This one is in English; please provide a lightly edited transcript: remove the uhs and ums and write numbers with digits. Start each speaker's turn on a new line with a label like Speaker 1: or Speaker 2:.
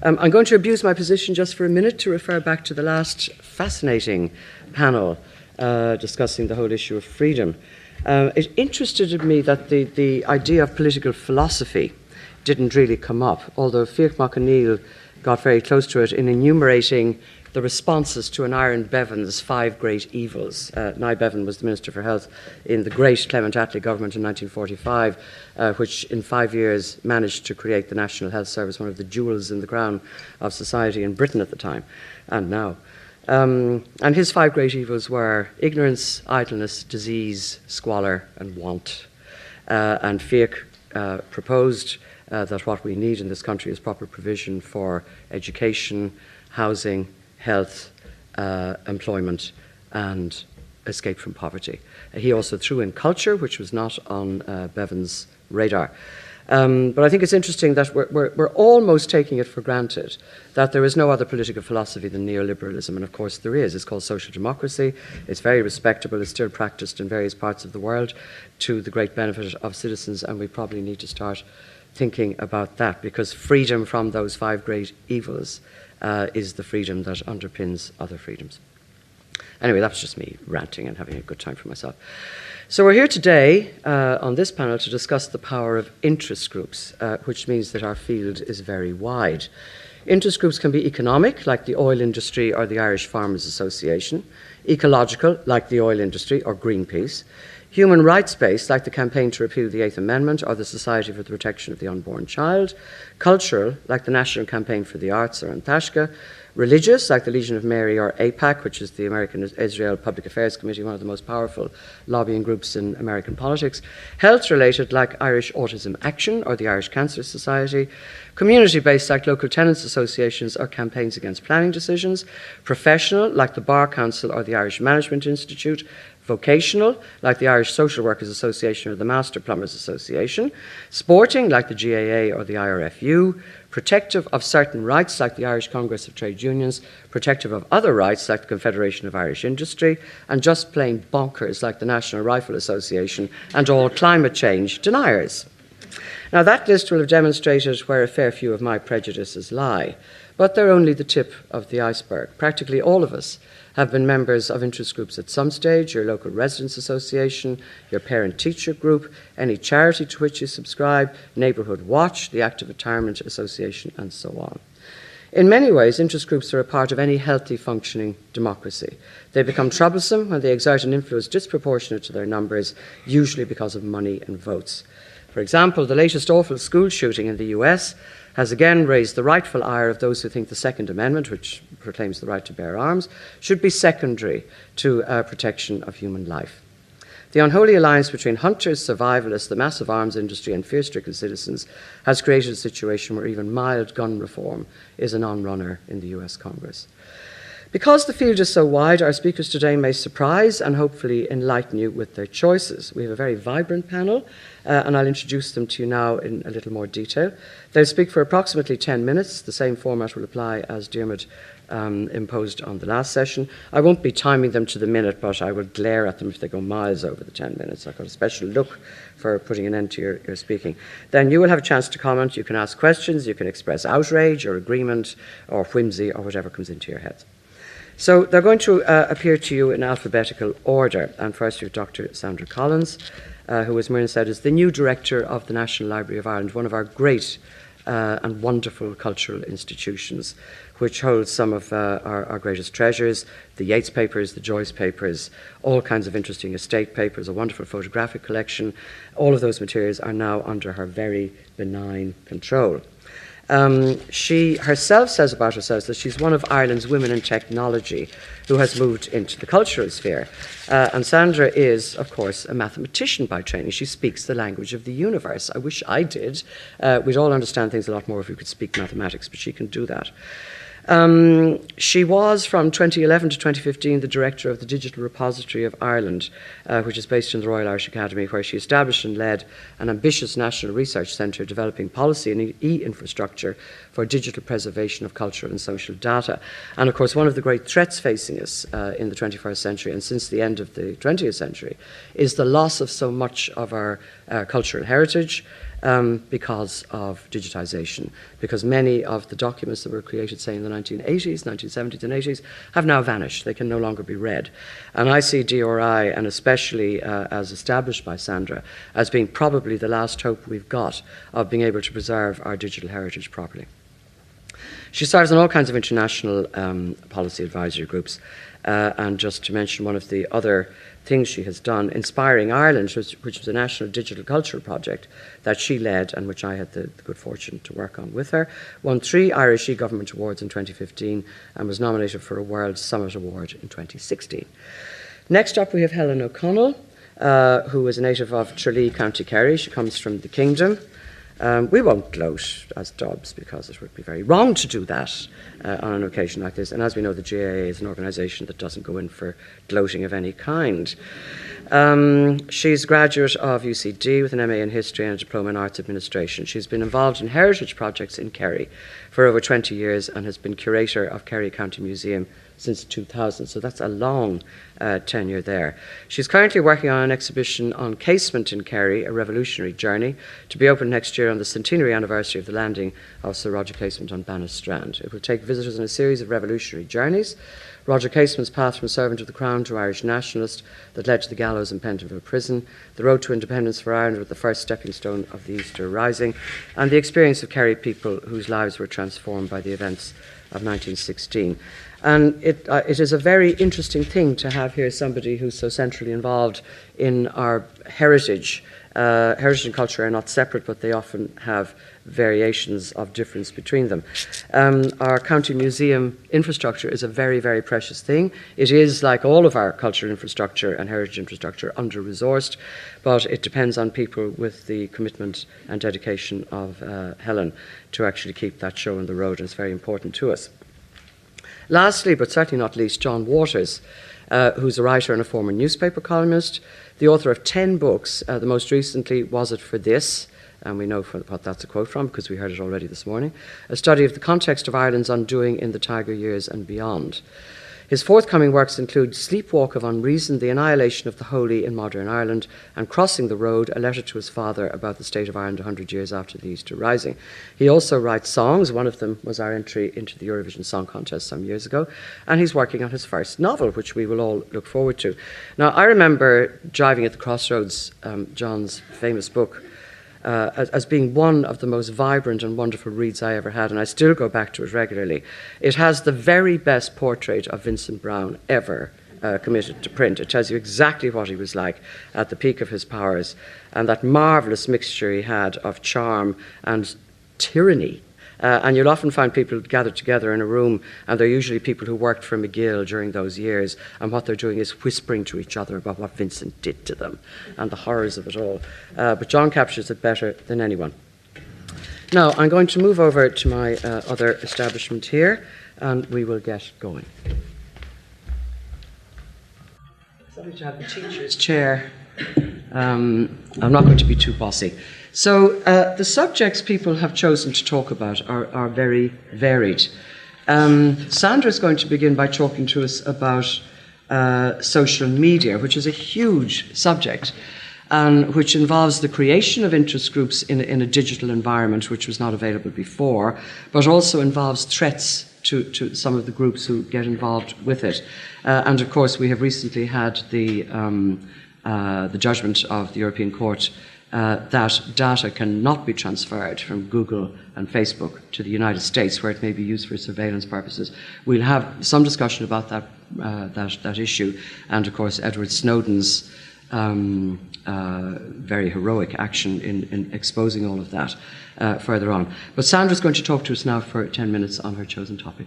Speaker 1: I'm going to abuse my position just for a minute to refer back to the last fascinating panel discussing the whole issue of freedom. It interested me that the idea of political philosophy didn't really come up, although Fiach Mac O'Neill got very close to it in enumerating the responses to an Aaron Bevan's 5 great evils. Nye Bevan was the Minister for Health in the great Clement Attlee government in 1945, which in 5 years managed to create the National Health Service, one of the jewels in the crown of society in Britain at the time and now. And his 5 great evils were ignorance, idleness, disease, squalor, and want. And Fiach proposed that what we need in this country is proper provision for education, housing, health, employment, and escape from poverty. He also threw in culture, which was not on Bevan's radar. But I think it's interesting that we're almost taking it for granted that there is no other political philosophy than neoliberalism, and of course there is. It's called social democracy. It's very respectable. It's still practiced in various parts of the world to the great benefit of citizens, and we probably need to start thinking about that, because freedom from those 5 great evils is the freedom that underpins other freedoms. Anyway, that's just me ranting and having a good time for myself. So we're here today on this panel to discuss the power of interest groups, which means that our field is very wide. Interest groups can be economic, like the oil industry or the Irish Farmers Association, ecological, like the oil industry or Greenpeace, human rights-based, like the Campaign to Repeal the Eighth Amendment or the Society for the Protection of the Unborn Child, cultural, like the National Campaign for the Arts or Antashka, religious, like the Legion of Mary or AIPAC, which is the American Israel Public Affairs Committee, one of the most powerful lobbying groups in American politics, health-related, like Irish Autism Action or the Irish Cancer Society, community-based, like local tenants associations or campaigns against planning decisions, professional, like the Bar Council or the Irish Management Institute, vocational, like the Irish Social Workers Association or the Master Plumbers Association, sporting, like the GAA or the IRFU, protective of certain rights, like the Irish Congress of Trade Unions, protective of other rights, like the Confederation of Irish Industry, and just plain bonkers, like the National Rifle Association, and all climate change deniers. Now, that list will have demonstrated where a fair few of my prejudices lie, but they're only the tip of the iceberg. Practically all of us have been members of interest groups at some stage, your local residents association, your parent-teacher group, any charity to which you subscribe, Neighbourhood Watch, the Active Retirement Association, and so on. In many ways, interest groups are a part of any healthy functioning democracy. They become troublesome when they exert an influence disproportionate to their numbers, usually because of money and votes. For example, the latest awful school shooting in the US has again raised the rightful ire of those who think the Second Amendment, which proclaims the right to bear arms, should be secondary to protection of human life. The unholy alliance between hunters, survivalists, the massive arms industry and fear-stricken citizens has created a situation where even mild gun reform is a non-runner in the US Congress. Because the field is so wide, our speakers today may surprise and hopefully enlighten you with their choices. We have a very vibrant panel, and I'll introduce them to you now in a little more detail. They'll speak for approximately 10 minutes. The same format will apply as Diarmuid imposed on the last session. I won't be timing them to the minute, but I will glare at them if they go miles over the 10 minutes. I've got a special look for putting an end to your speaking. Then you will have a chance to comment. You can ask questions. You can express outrage or agreement or whimsy or whatever comes into your head. So they're going to appear to you in alphabetical order. And first you have Dr. Sandra Collins, who, as Myrna said, is the new director of the National Library of Ireland, one of our great and wonderful cultural institutions, which holds some of our greatest treasures, the Yeats papers, the Joyce papers, all kinds of interesting estate papers, a wonderful photographic collection. All of those materials are now under her very benign control. She herself says about herself that she's one of Ireland's women in technology who has moved into the cultural sphere. And Sandra is, of course, a mathematician by training. She speaks the language of the universe. I wish I did. We'd all understand things a lot more if we could speak mathematics, but she can do that. She was, from 2011 to 2015, the director of the Digital Repository of Ireland, which is based in the Royal Irish Academy, where she established and led an ambitious national research centre developing policy and e-infrastructure for digital preservation of cultural and social data. And of course, one of the great threats facing us in the 21st century and since the end of the 20th century is the loss of so much of our cultural heritage, because of digitization, because many of the documents that were created, say, in the 1980s, 1970s and 80s, have now vanished. They can no longer be read. And I see DRI, and especially as established by Sandra, as being probably the last hope we've got of being able to preserve our digital heritage properly. She serves on all kinds of international policy advisory groups. And just to mention one of the other things she has done, Inspiring Ireland, which was a national digital cultural project that she led and which I had the good fortune to work on with her, won 3 Irish e-government awards in 2015 and was nominated for a World Summit Award in 2016. Next up we have Helen O'Connell, who is a native of Tralee, County Kerry. She comes from the Kingdom. We won't gloat as Dubs because it would be very wrong to do that on an occasion like this. And as we know, the GAA is an organisation that doesn't go in for gloating of any kind. She's a graduate of UCD with an MA in History and a Diploma in Arts Administration. She's been involved in heritage projects in Kerry for over 20 years and has been curator of Kerry County Museum since 2000, so that's a long tenure there. She's currently working on an exhibition on casement in Kerry, A Revolutionary Journey, to be opened next year on the centenary anniversary of the landing of Sir Roger Casement on Bannistrand. It will take visitors on a series of revolutionary journeys. Roger Casement's path from servant of the Crown to Irish nationalist that led to the gallows in Pentonville Prison, the road to independence for Ireland with the first stepping stone of the Easter Rising, and the experience of Kerry people whose lives were transformed by the events of 1916. And it is a very interesting thing to have here somebody who's so centrally involved in our heritage. Heritage and culture are not separate, but they often have variations of difference between them. Our county museum infrastructure is a very, very precious thing. It is, like all of our cultural infrastructure and heritage infrastructure, under-resourced, but it depends on people with the commitment and dedication of Helen to actually keep that show on the road, and it's very important to us. Lastly, but certainly not least, John Waters, who's a writer and a former newspaper columnist, the author of 10 books. The most recently, Was It For This? And we know what that's a quote from because we heard it already this morning. A study of the context of Ireland's undoing in the Tiger Years and beyond. His forthcoming works include Sleepwalk of Unreason, The Annihilation of the Holy in Modern Ireland, and Crossing the Road, a letter to his father about the state of Ireland 100 years after the Easter Rising. He also writes songs. One of them was our entry into the Eurovision Song Contest some years ago. And he's working on his first novel, which we will all look forward to. Now, I remember Driving at the Crossroads, John's famous book, as being one of the most vibrant and wonderful reads I ever had, and I still go back to it regularly. It has the very best portrait of Vincent Browne ever committed to print. It tells you exactly what he was like at the peak of his powers, and that marvellous mixture he had of charm and tyranny. And you'll often find people gathered together in a room, and they're usually people who worked for McGill during those years, and what they're doing is whispering to each other about what Vincent did to them and the horrors of it all. But John captures it better than anyone. Now, I'm going to move over to my other establishment here, and we will get going. Sorry to have the teacher's chair. I'm not going to be too bossy. So the subjects people have chosen to talk about are very varied. Sandra is going to begin by talking to us about social media, which is a huge subject, and which involves the creation of interest groups in a digital environment, which was not available before, but also involves threats to some of the groups who get involved with it. And of course, we have recently had the judgment of the European Court that data cannot be transferred from Google and Facebook to the United States, where it may be used for surveillance purposes. We'll have some discussion about that issue, and of course Edward Snowden's very heroic action in exposing all of that further on. But Sandra's going to talk to us now for 10 minutes on her chosen topic.